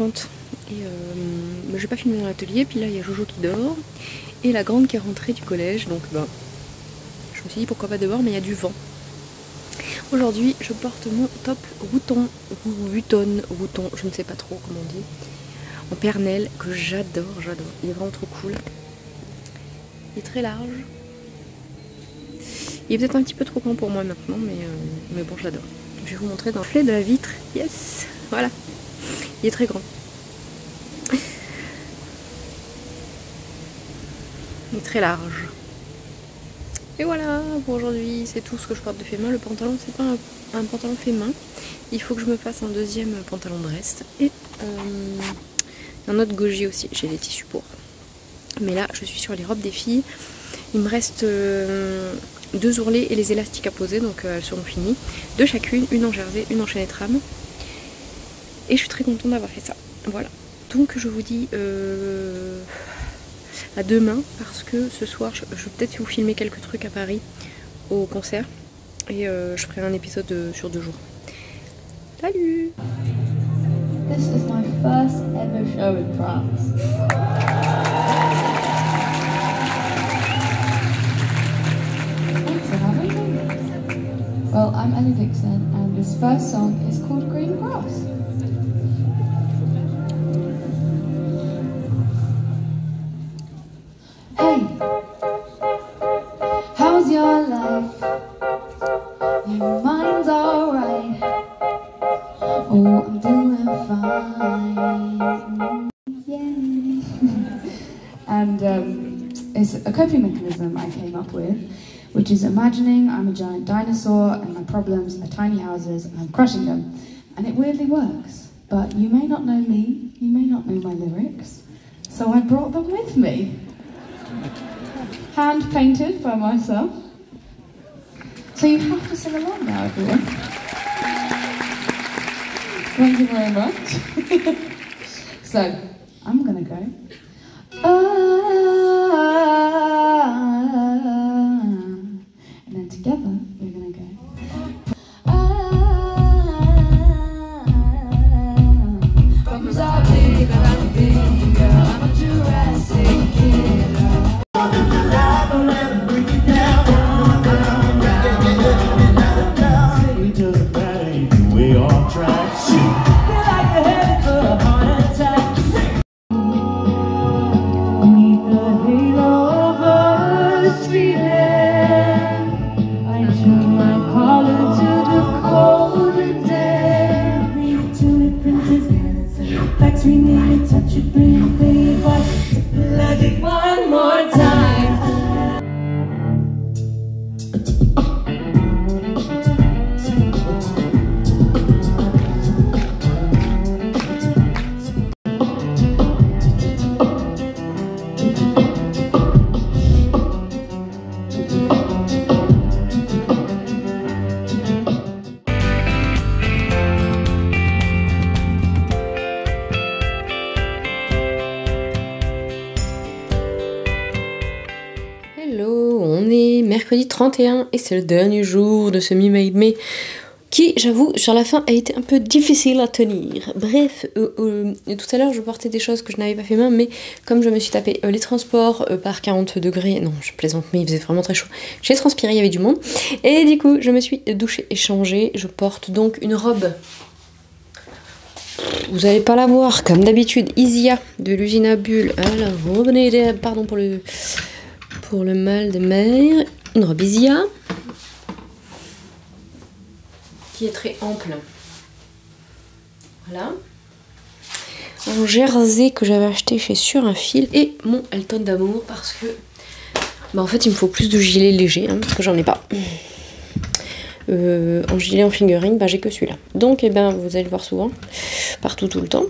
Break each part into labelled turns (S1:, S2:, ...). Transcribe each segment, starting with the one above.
S1: 30. Et j'ai pas filmé dans l'atelier, puis là il y a Jojo qui dort et la grande qui est rentrée du collège, donc ben, je me suis dit pourquoi pas dehors, mais il y a du vent. Aujourd'hui je porte mon top Routon, je ne sais pas trop comment on dit, en pernel, que j'adore, il est vraiment trop cool. Il est très large, il est peut-être un petit peu trop grand pour moi maintenant, mais bon, je l'adore. Je vais vous montrer dans le reflet de la vitre, yes, voilà, il est très grand. Il est très large. Et voilà, pour aujourd'hui, c'est tout ce que je porte de fait main. Le pantalon, c'est pas un pantalon fait main. Il faut que je me fasse un deuxième pantalon de reste. Et un autre goji aussi. J'ai les tissus pour. Mais là, je suis sur les robes des filles. Il me reste 2 ourlets et les élastiques à poser. Donc elles seront finies. 2 chacune, une en jersey, une en chaînette rame. Et je suis très contente d'avoir fait ça. Voilà. Donc je vous dis... à demain, parce que ce soir je vais peut-être vous filmer quelques trucs à Paris au concert et je ferai un épisode sur 2 jours. Salut!
S2: This is my first ever show in France. Thanks for having me. Well, I'm Ellie Dixon and this first song is called Green Grass. Hey, how's your life? Your mind's alright. Oh, I'm doing fine. Yay. And it's a coping mechanism I came up with, which is imagining I'm a giant dinosaur and my problems are tiny houses and I'm crushing them. And it weirdly works. But you may not know me, you may not know my lyrics, so I brought them with me. Hand painted by myself. So you have to sing along now, everyone. Thank you very much. So, I'm gonna go. And then together, we're gonna go. Comes out bigger, I'm bigger, I'm a Jurassic killer.
S1: Mercredi 31 et c'est le dernier jour de ce Me Made Me qui, j'avoue, sur la fin a été un peu difficile à tenir. Bref, tout à l'heure je portais des choses que je n'avais pas fait main, mais comme je me suis tapé les transports par 40 degrés, non je plaisante mais il faisait vraiment très chaud, j'ai transpiré, il y avait du monde, et du coup je me suis douchée et changée. Je porte donc une robe, vous n'allez pas la voir comme d'habitude, Isia de l'usine à bulles, alors revenez, pardon pour le mal de mer. Une robe Isia qui est très ample, voilà, un jersey que j'avais acheté chez Sur un Fil et mon Elton d'amour parce que en fait il me faut plus de gilets légers parce que j'en ai pas. En gilet en fingering, j'ai que celui-là, donc vous allez le voir souvent partout tout le temps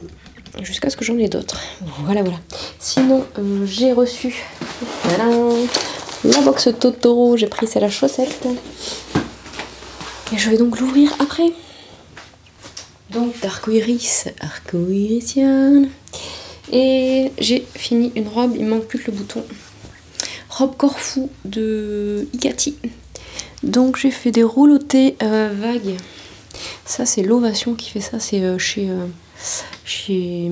S1: jusqu'à ce que j'en ai d'autres. Voilà. Sinon j'ai reçu la box Totoro, j'ai pris celle à chaussettes et je vais donc l'ouvrir après. Donc d'arcoiris, arcoirisienne, et j'ai fini une robe, il me manque plus que le bouton, robe Corfou de Ikati. Donc j'ai fait des roulotés vagues, ça c'est l'Ovation qui fait ça, c'est chez chez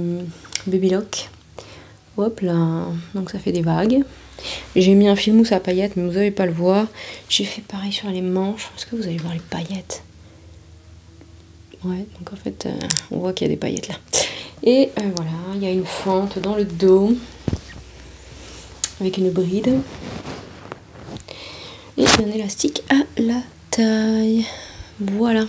S1: Baby Lock. Hop là, donc ça fait des vagues. J'ai mis un fil mousse à paillettes, mais vous n'allez pas le voir. J'ai fait pareil sur les manches. Est-ce que vous allez voir les paillettes? Ouais, donc en fait, on voit qu'il y a des paillettes là. Et voilà, il y a une fente dans le dos avec une bride et un élastique à la taille. Voilà.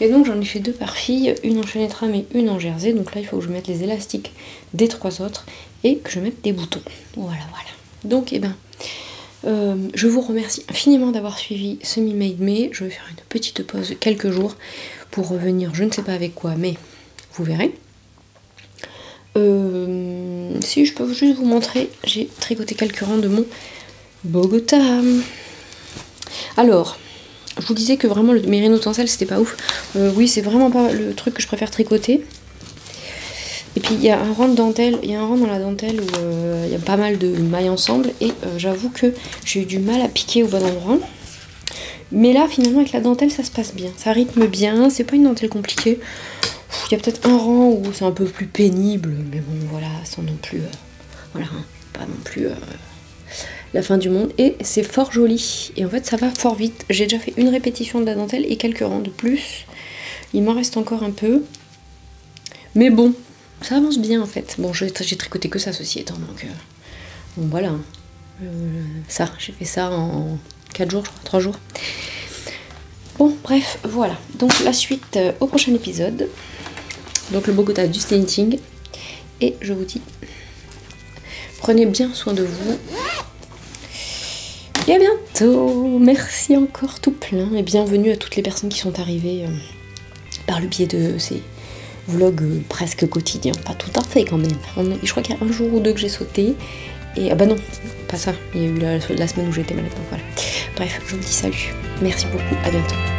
S1: Et donc j'en ai fait 2 par fille, une en chaînette rame et une en jersey. Donc là il faut que je mette les élastiques des 3 autres et que je mette des boutons. Voilà, voilà. Donc je vous remercie infiniment d'avoir suivi ce Me Made Me. Je vais faire une petite pause de quelques jours pour revenir, je ne sais pas avec quoi, mais vous verrez. Si je peux juste vous montrer, j'ai tricoté quelques rangs de mon Bogota. Alors, je vous disais que vraiment le Merino Tencel c'était pas ouf. Oui, c'est vraiment pas le truc que je préfère tricoter. Et puis il y a un rang de dentelle, il y a un rang dans la dentelle où il y a pas mal de mailles ensemble et j'avoue que j'ai eu du mal à piquer au bon endroit. Mais là finalement avec la dentelle ça se passe bien, ça rythme bien, c'est pas une dentelle compliquée. Il y a peut-être un rang où c'est un peu plus pénible, mais bon voilà, sans non plus, voilà, hein, pas non plus la fin du monde. Et c'est fort joli, et en fait ça va fort vite. J'ai déjà fait une répétition de la dentelle et quelques rangs de plus. Il m'en reste encore un peu, mais bon, ça avance bien en fait. Bon, j'ai tricoté que ça, ceci étant, donc bon, voilà. Ça, j'ai fait ça en 4 jours, je crois, 3 jours. Bon, bref, voilà. Donc la suite au prochain épisode. Donc le Bogota du Knitting. Et je vous dis, prenez bien soin de vous. Et à bientôt. Merci encore tout plein. Et bienvenue à toutes les personnes qui sont arrivées par le biais de ces vlogs presque quotidiens. Pas tout à fait quand même. Je crois qu'il y a un jour ou 2 que j'ai sauté. Et ah bah non, pas ça. Il y a eu la semaine où j'étais malade. Donc voilà. Bref, je vous dis salut. Merci beaucoup. À bientôt.